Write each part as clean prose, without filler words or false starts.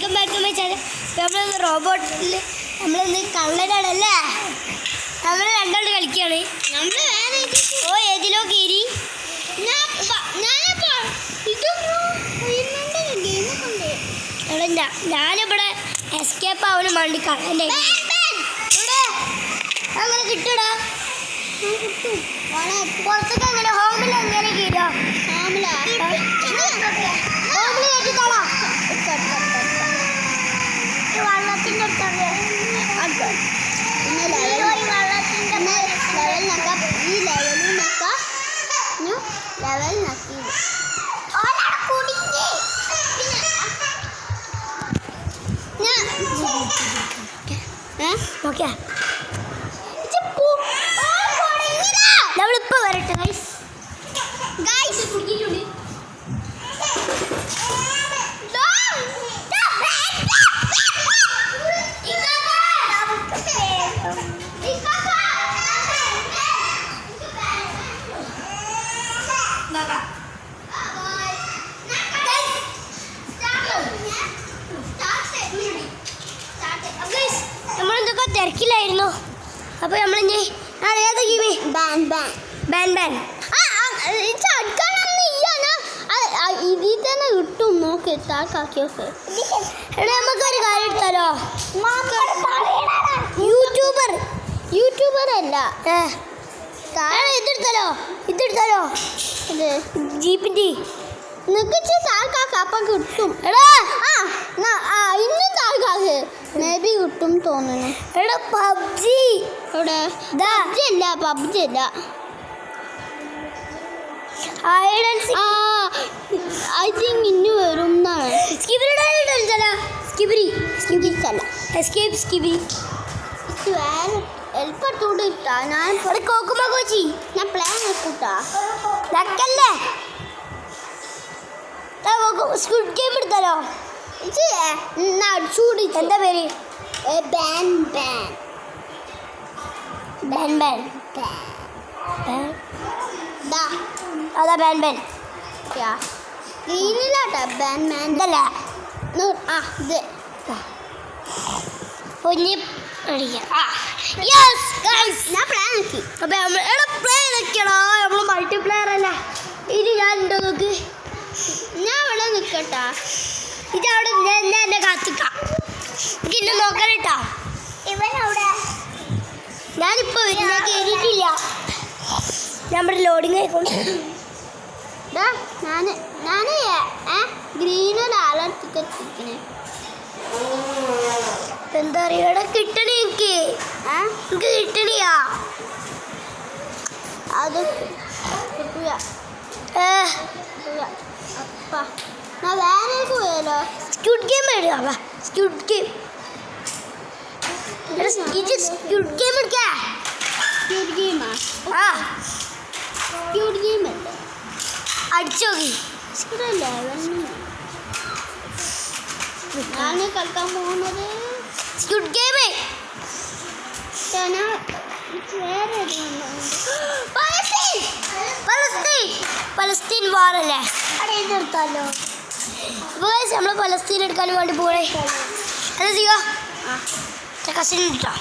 Welcome back to my channel. നമ്മളൊന്ന് റോബോട്ടിൽ നമ്മളൊന്ന് കള്ളനാണല്ലേ, നമ്മൾ രണ്ടാളും കളിക്കുകയാണ്. ഓ ഏതിലോ കയറി ഞാനിവിടെ എസ്കേപ്പ് ആവാനും വേണ്ടി കള്ളൻ്റെ അങ്ങനെ കിട്ടൂടാ. പുറത്തൊക്കെ അങ്ങനെ ഹോമിൽ എങ്ങനെ കയറാം? ഹോമിൽ കയറ്റിത്താളാ വെള്ളത്തിൻ്റെ അടുത്താണ്. നമ്മളിപ്പോ വരട്ടെ നമ്മളെന്തൊക്കെ തിരക്കിലായിരുന്നു. അപ്പോൾ നമ്മളിഞ്ഞ് ഏതാ ഗീമി? ഇതിൽ തന്നെ കിട്ടും. നോക്കി താക്കാക്കിയൊക്കെ നമുക്കൊരു കാര്യം എടുത്താലോ? യൂട്യൂബർ അല്ല, ഇതെടുത്താലോ ഇത് ജീപ്പിൻ്റെ നിക്ക് താക്കാക്ക അപ്പം കിട്ടും. ഇന്നും താക്കാക്ക് മേ ബി കിട്ടും തോന്നുന്നു. എടാ പബ്ജി ഇവിടെ പബ്ജി അല്ല ഐ തിങ്ക് ഇന്ന് വരും എന്നാണ്. എളുപ്പത്തോട് ഇട്ടാ ഞാൻ പ്ലാൻ വെക്കൂട്ടാ. സ്ക്വിഡ് ഗെയിം എടുത്താലോ? ചൂടി എന്താ പേര്? അതാ ബാൻ ഗ്രീനിലാട്ടാ ബാൻമാൻ ഇതല്ല. ഇത് ഞാൻ പ്ലാൻ ആക്കി. നമ്മൾ മൾട്ടിപ്ലെയർ അല്ല. ഇത് ഞാൻ ഉണ്ടോ നോക്ക്. ഞാൻ ഇവിടെ നിൽക്കട്ടാ. ഇതവിടെ ഞാൻ എന്നെ കാത്തിക്കാം. എനിക്ക് ഇന്നെ നോക്കണേട്ടാ. ഇവനവിടെ ഞാനിപ്പോ ഞാൻ കയറിയിട്ടില്ല. ഞാൻ ഇവിടെ ലോഡിങ് ആയിക്കോട്ടെ. ഞാന് ഗ്രീനൊരാളെ ടിക്കറ്റ് കിട്ടണേ. എന്താ പറയുക, ഇവിടെ കിട്ടണേ എനിക്ക് കിട്ടണിയാ. അത് കിട്ടൂല. ഞാൻ വേനൽക്ക് പോയാലോ? സ്ക്വിഡ് ഗെയിം എടുക്കാം. സ്ക്വിഡ് ഗെയിം എടുക്കാ. ക്യൂട്ട് ഗെയിം അല്ലേ? അടിച്ചു നോക്കി. ഞാൻ കളിക്കാൻ പോകുന്നത് സ്ക്വിഡ് ഗെയിം. പലസ്തീൻ വാറല്ലേ? എടുത്താലോ? നമ്മൾ പലസ്തീൻ എടുക്കാൻ വേണ്ടി പോകണേ. അത് ചെയ്യോ കസിൻ കിട്ടോ?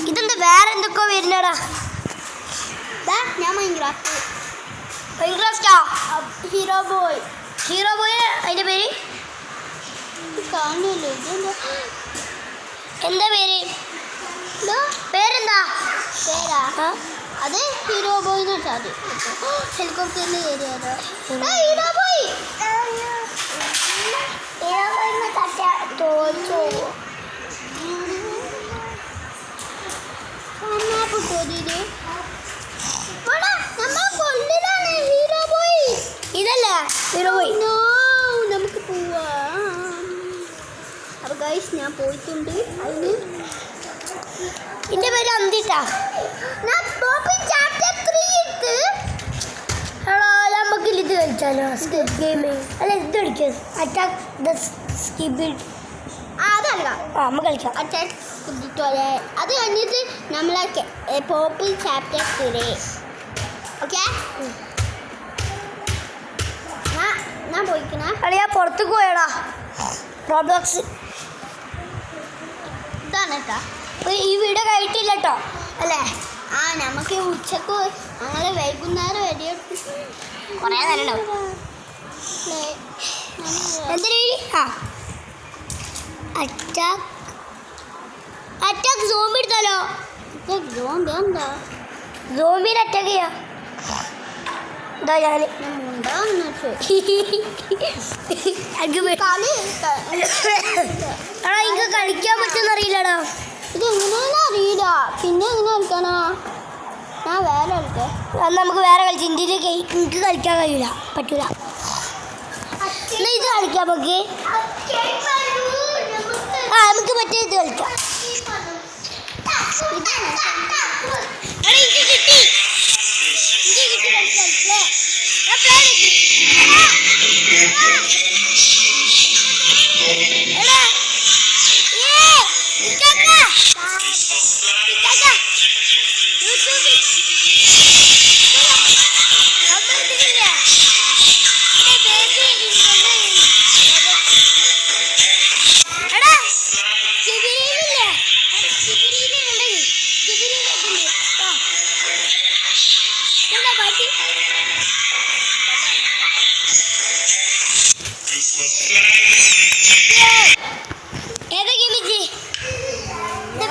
ഇതെന്താ വേറെ എന്തൊക്കെയോ വരുന്നടാ? ഞാൻ മൈൻക്രാഫ്റ്റാ? ഹീറോ ബോയ് അതിന്റെ പേര് കാണില്ല. എന്താ പേരെന്താ? അത് ഹീറോ ബോയ് എന്ന് വെച്ചാൽ ഹെലികോപ്റ്ററിൽ കയറിയാലോ? ഹീറോ ബോയ് ഇതല്ല ഹീറോ ബോയ്. നമുക്ക് പോവാം. അപ്പൊ ഗൈസ് ഞാൻ പോയിട്ടുണ്ട്. അതിന് എന്റെ പേര് അന്തിട്ടാ. നമുക്ക് ഇത് കളിച്ചാലോ? സ്ക്വിഡ് ഗെയിം അല്ല, ഇത് കളിക്കാം. Attack the squid. അത് കളിക്കാം. നമുക്ക് കളിക്കാം. അത് കഴിഞ്ഞിട്ട് നമ്മളെ പോപ്പിൾ ചാപ്റ്റർ 3. ഓക്കെ, ഞാൻ പോയിക്കണ അളിയാ പുറത്തേക്ക് പോയടാ. റോബ്ലോക്സ് ഇതാണ് കേട്ടോ. ഈ വീഡിയോ കഴിട്ടില്ല കേട്ടോ അല്ലേ? നമുക്ക് ഉച്ചക്ക് ഞങ്ങൾ വൈകുന്നേരം വരെ കുറേ നേരം ഉണ്ടാവും. എന്തിനു അറ്റാക്ക് സോംബി എടുത്താലോ? എന്താ സോംബിനെ അറ്റാക്ക് ചെയ്യാം. എന്താ ഞാൻ എനിക്ക് കളിക്കാൻ പറ്റുമെന്നറിയില്ലടാ. ഇതെങ്ങനെയാണെന്ന് അറിയില്ല. പിന്നെ എങ്ങനെ കളിക്കാനാ? ഞാൻ വേറെ കളിക്കാം. നമുക്ക് വേറെ കളിച്ച് ഇന്ത്യയിൽ എനിക്ക് കളിക്കാൻ കഴിയില്ല, പറ്റൂല. എന്നാ ഇത് കളിക്കാം നമുക്ക്. നമുക്ക് മറ്റേ ഇത് കളിക്കാം.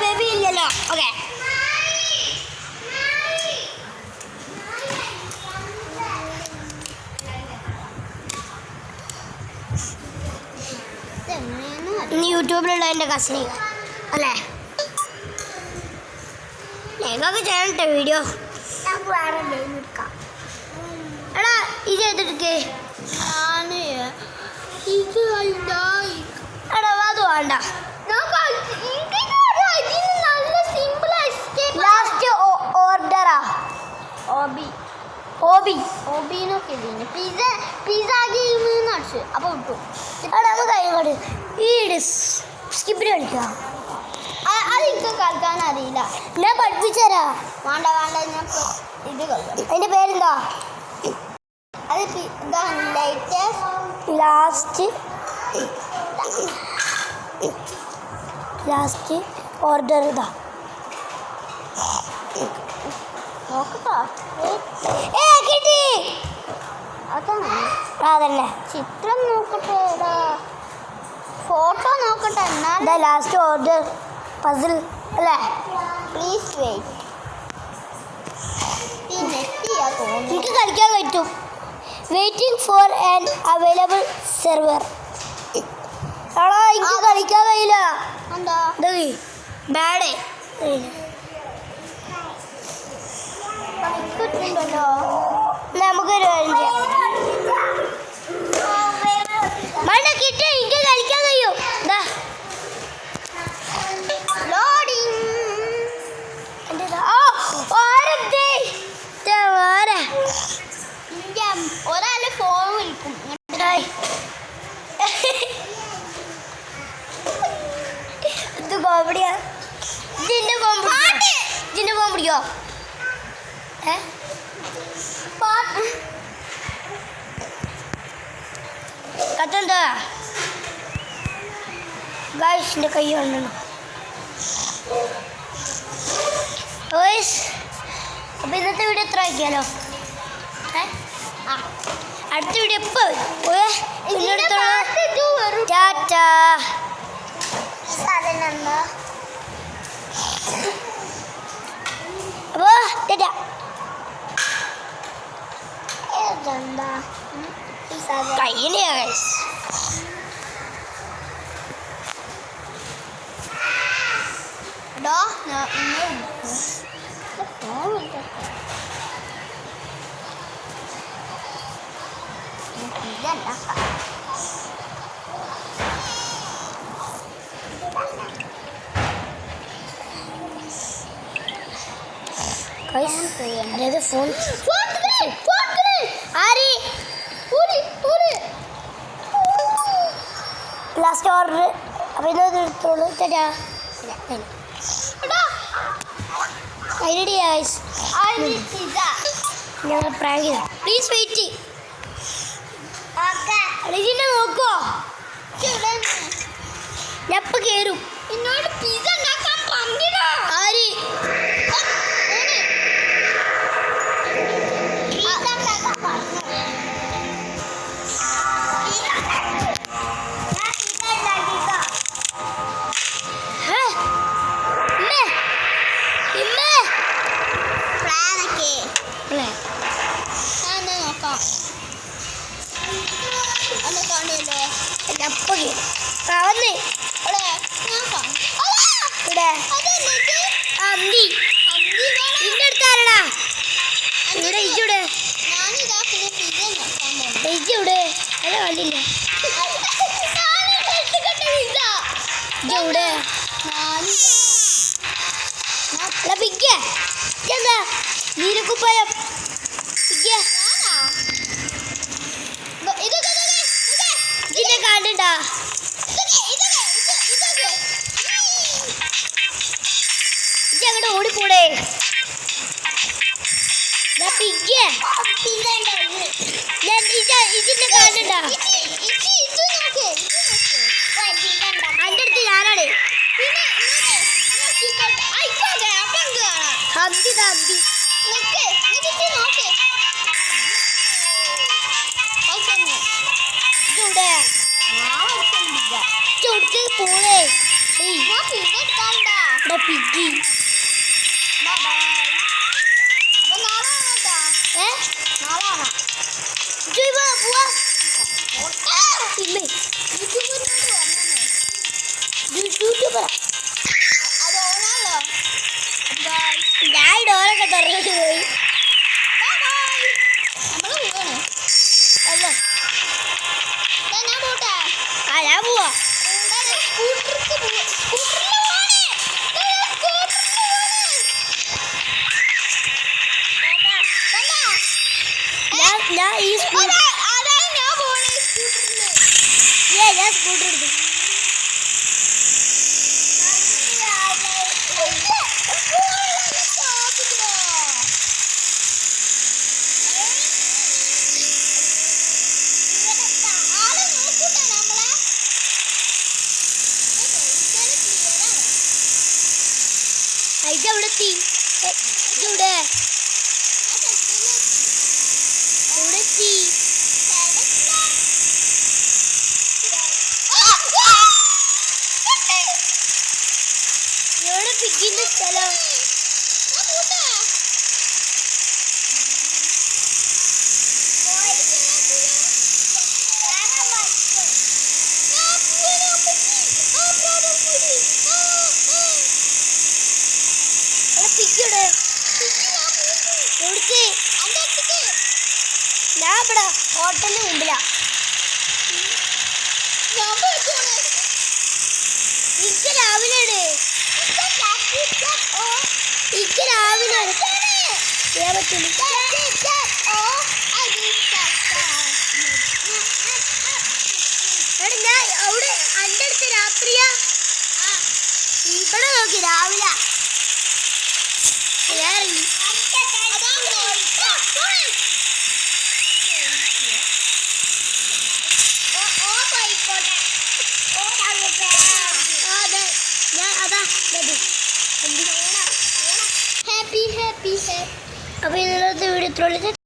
ബേബി ഇല്ലല്ലോ. ഓക്കെ, യൂട്യൂബിലുള്ള എൻ്റെ കസിന് അല്ലേ? ഞങ്ങൾക്ക് ചെയ്യട്ടെ വീഡിയോ. എടാ ഇത് ചെയ്തിട്ടേ എടാ അത് വേണ്ട. ലാസ്റ്റ് ഓർഡറാ ഓബിന്നൊക്കെ പിസ്സ ഗെയിം അടിച്ചു. അപ്പൊ കിട്ടും. എടാ നമുക്ക് കഴിയുമ്പോട്ട് ഈ സ്കിപ്പിന് കളിക്കാം. അതെനിക്ക് കളിക്കാൻ അറിയില്ല. ഞാൻ പഠിപ്പിച്ചുതരാ. വേണ്ട ഞാൻ ഇത് കളിക്കാം. അതിൻ്റെ പേരെന്താ? അത് ഇതാണ് ലാസ്റ്റ് ഓർഡർ ഇതാ. നോക്കട്ടോ. കിട്ടി. അതന്നെ ചിത്രം നോക്കട്ടെ. ഫോട്ടോ നോക്കട്ടെ. എന്നാ ലാസ്റ്റ് ഓർഡർ പസിൽ അല്ലേ? Please wait. എനിക്ക് കളിക്കാൻ പറ്റും. Waiting for an available server. എടാ എനിക്ക് കളിക്കാൻ കഴിയില്ല. എന്താ ബാഡേ കളിക്കുന്നുണ്ടല്ലോ. നമുക്കൊരു മണ്ട കിട്ടി. എനിക്ക് കളിക്കാൻ കഴിയും. ഒരാള് ഫോൺ വിളിക്കും. ഇത് കോമഡിയാ. ജിന്റെ ഫോൺ പിടിക്കോ? കത്തെന്താ ഗായ്സിന്റെ കൈ കൊണ്ടു. അപ്പൊ ഇന്നത്തെ വീഡിയോ എത്ര ആക്കിയാലോ? അടുത്ത വീഡിയോ എപ്പോ ടാറ്റാ. അപ്പോ ടാറ്റാ. കയ്യിലെയാ ഗൈസ്. അതായത് ഫോൺ ലാസ്റ്റ് ഓർഡർ അപ്പൊ ഇന്നത് എടുത്തോളൂ തരാ അതിനടി ഞങ്ങൾ പ്രാങ്ക് ചെയ്താ പ്ലീസ് വെയിറ്റ് അളിജിനെ നോക്കോ ഞാൻ ഇപ്പൊ കേറും എന്നോട് പിസ്സ ഉണ്ടാക്കാൻ പറഞ്ഞില്ല ആര് നീലക്കുപ്പായം ഇതിന്റെ കാണണ്ടാ അങ്ങോട്ട് ഓടിപ്പോടേ ഇതിന്റെ കാണണ്ടാ അതിന്റെ അടുത്ത് ഞാനാണ് ഹംദി ഹംദി ചുടുക്ക് പോണേ പിഗ്ഗി യൂട്യൂബർ ഞാൻ ഡോറൊക്കെ തുറന്നിട്ട് പോയി ഞാൻ പോവാ ഞാൻ ഈ സ്കൂട്ടർ ഞാൻ സ്കൂട്ടർ എടുത്തു ഇതെവിടെ എത്തി ഇവിടെ എത്തി എവിടെ പിക്കിന്റെ സ്ഥലം ഞാൻ ഇവിടെ ഹോട്ടലിന് മുമ്പിലാ ഇക്ക് രാവിലെ ചെയ്യാൻ പറ്റില്ല ഞാൻ അവിടെ എൻ്റെ അടുത്ത് രാത്രിയാ ഇവിടെ നോക്കി രാവിലെ ഇറങ്ങി അപ്പൊ ഇന്നത്തെ വീഡിയോ ഇത്രയുള്ളൂ.